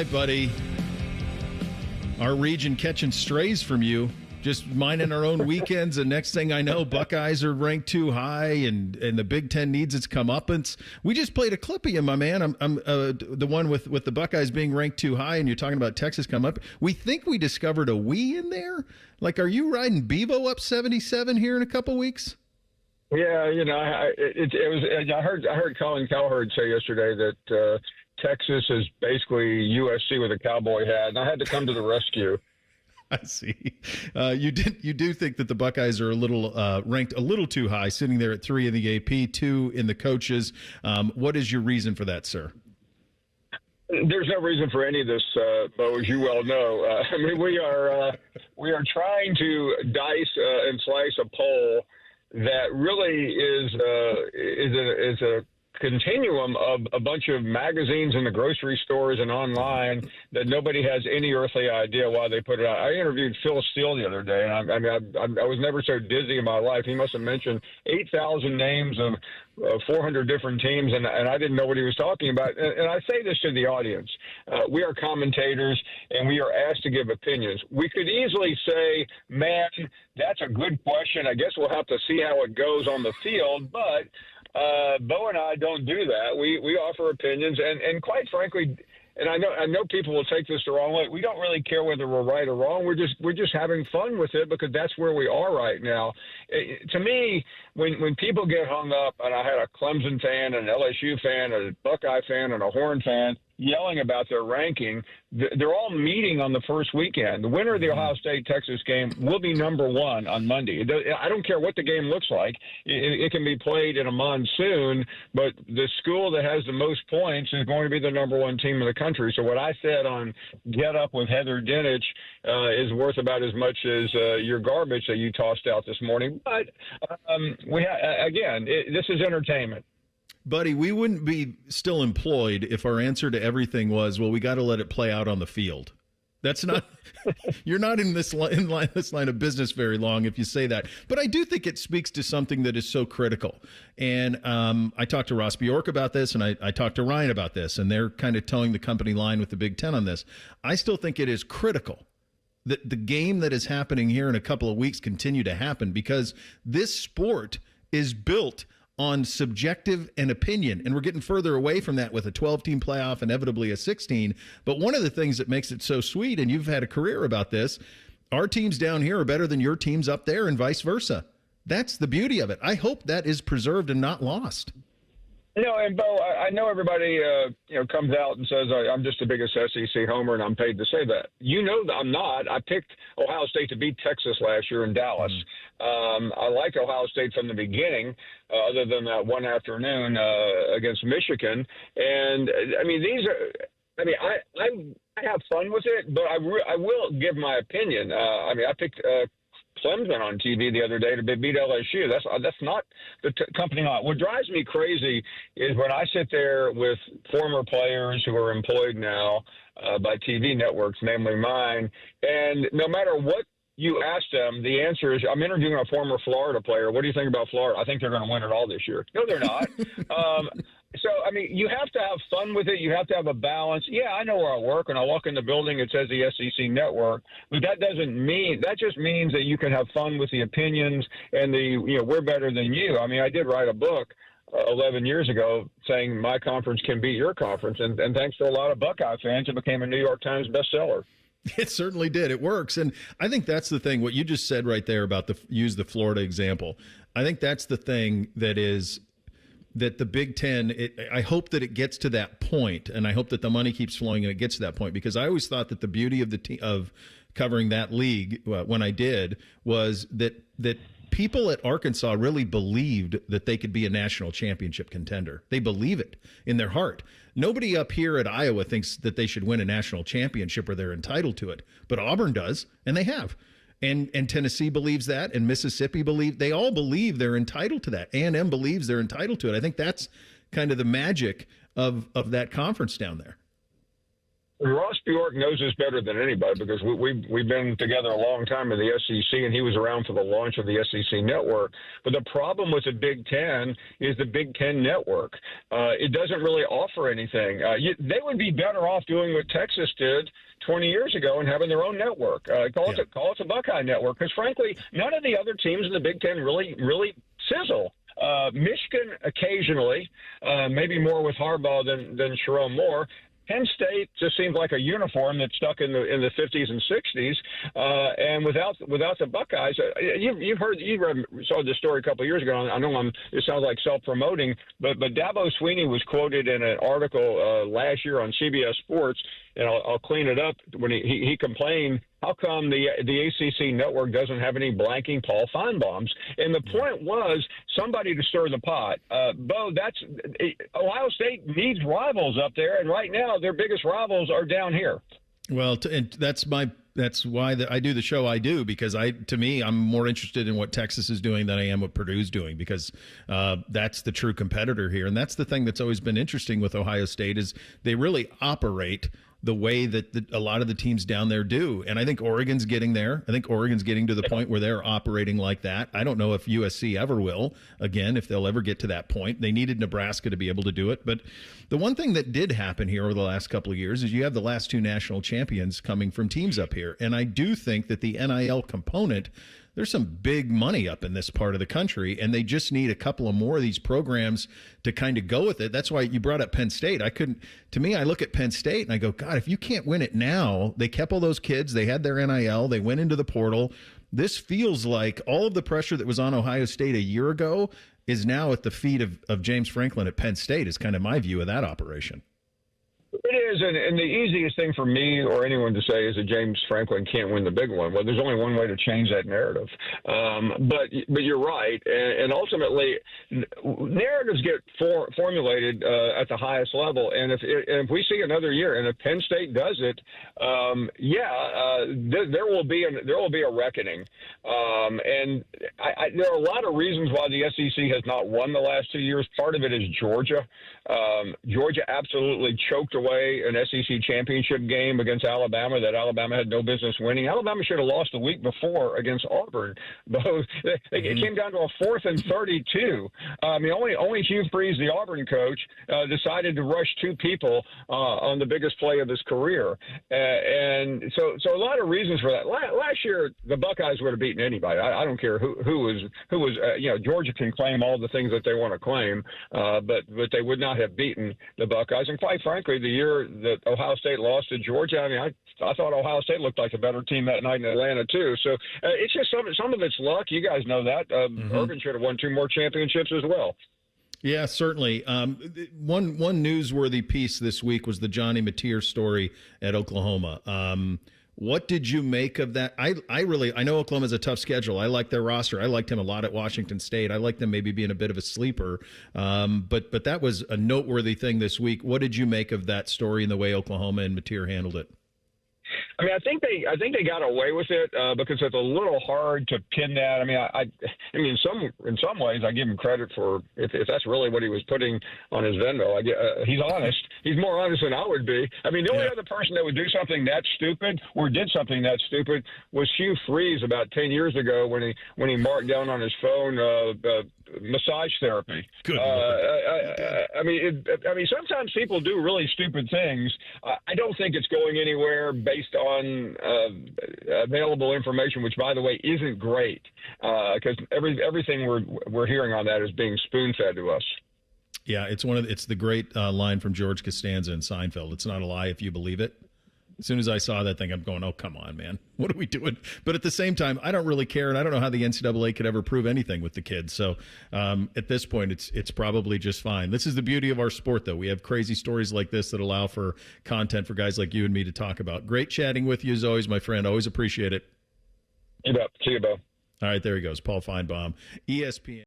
right, buddy. Our region catching strays from you. Just minding our own weekends, and next thing I know, Buckeyes are ranked too high, and the Big Ten needs its comeuppance. We just played a clip of you, my man. I'm the one with the Buckeyes being ranked too high, and you're talking about Texas come up. We think we discovered a we in there. Like, are you riding Bevo up 77 here in a couple weeks? Yeah, I heard Colin Cowherd say yesterday that Texas is basically USC with a cowboy hat, and I had to come to the rescue. I see. You do think that the Buckeyes are a little ranked a little too high, sitting there at 3 in the AP, 2 in the coaches. What is your reason for that, sir? There's no reason for any of this, Beau, as you well know. I mean, we are trying to dice and slice a poll that really is a continuum of a bunch of magazines in the grocery stores and online that nobody has any earthly idea why they put it out. I interviewed Phil Steele the other day, and I was never so dizzy in my life. He must have mentioned 8,000 names of 400 different teams, and I didn't know what he was talking about. And I say this to the audience. We are commentators, and we are asked to give opinions. We could easily say, man, that's a good question. I guess we'll have to see how it goes on the field, but Beau and I don't do that. We offer opinions, and quite frankly, and I know people will take this the wrong way. We don't really care whether we're right or wrong. We're just having fun with it because that's where we are right now. To me, when people get hung up, and I had a Clemson fan, an LSU fan, a Buckeye fan, and a Horn fan yelling about their ranking, they're all meeting on the first weekend. The winner of the Ohio State-Texas game will be number one on Monday. I don't care what the game looks like. It can be played in a monsoon, but the school that has the most points is going to be the number one team in the country. So what I said on Get Up with Heather Dinich is worth about as much as your garbage that you tossed out this morning. But this is entertainment. Buddy, we wouldn't be still employed if our answer to everything was, well, we got to let it play out on the field. That's not – you're not in this line of business very long if you say that. But I do think it speaks to something that is so critical. And I talked to Ross Bjork about this, and I talked to Ryan about this, and they're kind of towing the company line with the Big Ten on this. I still think it is critical that the game that is happening here in a couple of weeks continue to happen, because this sport is built – on subjective and opinion. And we're getting further away from that with a 12-team playoff, inevitably a 16. But one of the things that makes it so sweet, and you've had a career about this, our teams down here are better than your teams up there and vice versa. That's the beauty of it. I hope that is preserved and not lost. And Beau, I know everybody, comes out and says I'm just the biggest SEC homer and I'm paid to say that. You know that I'm not. I picked Ohio State to beat Texas last year in Dallas. I liked Ohio State from the beginning, other than that one afternoon against Michigan. And I have fun with it, but I will give my opinion. I picked Clemson on TV the other day to beat LSU. That's not the company on. What drives me crazy is when I sit there with former players who are employed now by TV networks, namely mine, and no matter what you ask them, the answer is, I'm interviewing a former Florida player. What do you think about Florida? I think they're going to win it all this year. No, they're not. You have to have fun with it. You have to have a balance. Yeah, I know where I work. When I walk in the building, it says the SEC Network. But that just means that you can have fun with the opinions and we're better than you. I did write a book 11 years ago saying my conference can beat your conference. And thanks to a lot of Buckeye fans, it became a New York Times bestseller. It certainly did. It works. And I think that's the thing, what you just said right there about use the Florida example. I think that's the thing that the Big Ten, I hope that it gets to that point, and I hope that the money keeps flowing and it gets to that point, because I always thought that the beauty of of covering that league when I did was that people at Arkansas really believed that they could be a national championship contender. They believe it in their heart. Nobody up here at Iowa thinks that they should win a national championship or they're entitled to it, but Auburn does, and they have. And Tennessee believes that, and Mississippi they all believe they're entitled to that. A&M believes they're entitled to it. I think that's kind of the magic of that conference down there. Ross Bjork knows this better than anybody because we've been together a long time in the SEC, and he was around for the launch of the SEC network. But the problem with the Big Ten is the Big Ten network. It doesn't really offer anything. They would be better off doing what Texas did 20 years ago and having their own network. Call it the Buckeye network, because frankly, none of the other teams in the Big Ten really sizzle. Michigan occasionally, maybe more with Harbaugh than Sharon Moore. Penn State just seems like a uniform that's stuck in the 50s and 60s, and without the Buckeyes, you saw this story a couple of years ago. I know it sounds like self-promoting, but Dabo Swinney was quoted in an article last year on CBS Sports, and I'll clean it up when he complained. How come the ACC network doesn't have any blanking Paul Finebaums? And the point was somebody to stir the pot. Bo, Ohio State needs rivals up there, and right now their biggest rivals are down here. Well, and that's why I do the show I do, because to me, I'm more interested in what Texas is doing than I am what Purdue's doing, because that's the true competitor here. And that's the thing that's always been interesting with Ohio State is they really operate the way that a lot of the teams down there do. And I think Oregon's getting there. I think Oregon's getting to the point where they're operating like that. I don't know if USC ever will, again, if they'll ever get to that point. They needed Nebraska to be able to do it. But the one thing that did happen here over the last couple of years is you have the last two national champions coming from teams up here. And I do think that the NIL component, there's some big money up in this part of the country, and they just need a couple of more of these programs to kind of go with it. That's why you brought up Penn State. To me, I look at Penn State and I go, God, if you can't win it now, they kept all those kids, they had their NIL, they went into the portal. This feels like all of the pressure that was on Ohio State a year ago is now at the feet of James Franklin at Penn State, is kind of my view of that operation. It is, and the easiest thing for me or anyone to say is that James Franklin can't win the big one. Well, there's only one way to change that narrative. But you're right, and ultimately, narratives get formulated at the highest level. And if we see another year, and if Penn State does it, there will be a reckoning. And there are a lot of reasons why the SEC has not won the last 2 years. Part of it is Georgia. Georgia absolutely choked away an SEC championship game against Alabama that Alabama had no business winning. Alabama should have lost the week before against Auburn. It came down to a 4th and 32. Only Hugh Freeze, the Auburn coach, decided to rush two people on the biggest play of his career. And so a lot of reasons for that. Last year, the Buckeyes would have beaten anybody. I don't care who was. Georgia can claim all the things that they want to claim, but they would not have beaten the Buckeyes. And quite frankly, the year that Ohio State lost to Georgia, I thought Ohio State looked like a better team that night in Atlanta too. So it's just some of it's luck. You guys know that. Urban should have won 2 more championships as well. Yeah, certainly. One newsworthy piece this week was the Johnny Mateer story at Oklahoma. What did you make of that? I know Oklahoma's a tough schedule. I like their roster. I liked him a lot at Washington State. I like them maybe being a bit of a sleeper. But that was a noteworthy thing this week. What did you make of that story and the way Oklahoma and Mateer handled it? I think they got away with it because it's a little hard to pin that. In some ways, I give him credit for if that's really what he was putting on his Venmo. He's honest. He's more honest than I would be. The only other person that would do something that stupid or did something that stupid was Hugh Freeze about 10 years ago when he marked down on his phone massage therapy. Good. Sometimes people do really stupid things. I don't think it's going anywhere based on available information, which, by the way, isn't great because everything we're hearing on that is being spoon-fed to us. Yeah, it's the great line from George Costanza in Seinfeld. It's not a lie if you believe it. As soon as I saw that thing, I'm going, oh, come on, man. What are we doing? But at the same time, I don't really care, and I don't know how the NCAA could ever prove anything with the kids. So at this point, it's probably just fine. This is the beauty of our sport, though. We have crazy stories like this that allow for content for guys like you and me to talk about. Great chatting with you as always, my friend. Always appreciate it. You bet. See you, Beau. All right, there he goes. Paul Finebaum, ESPN.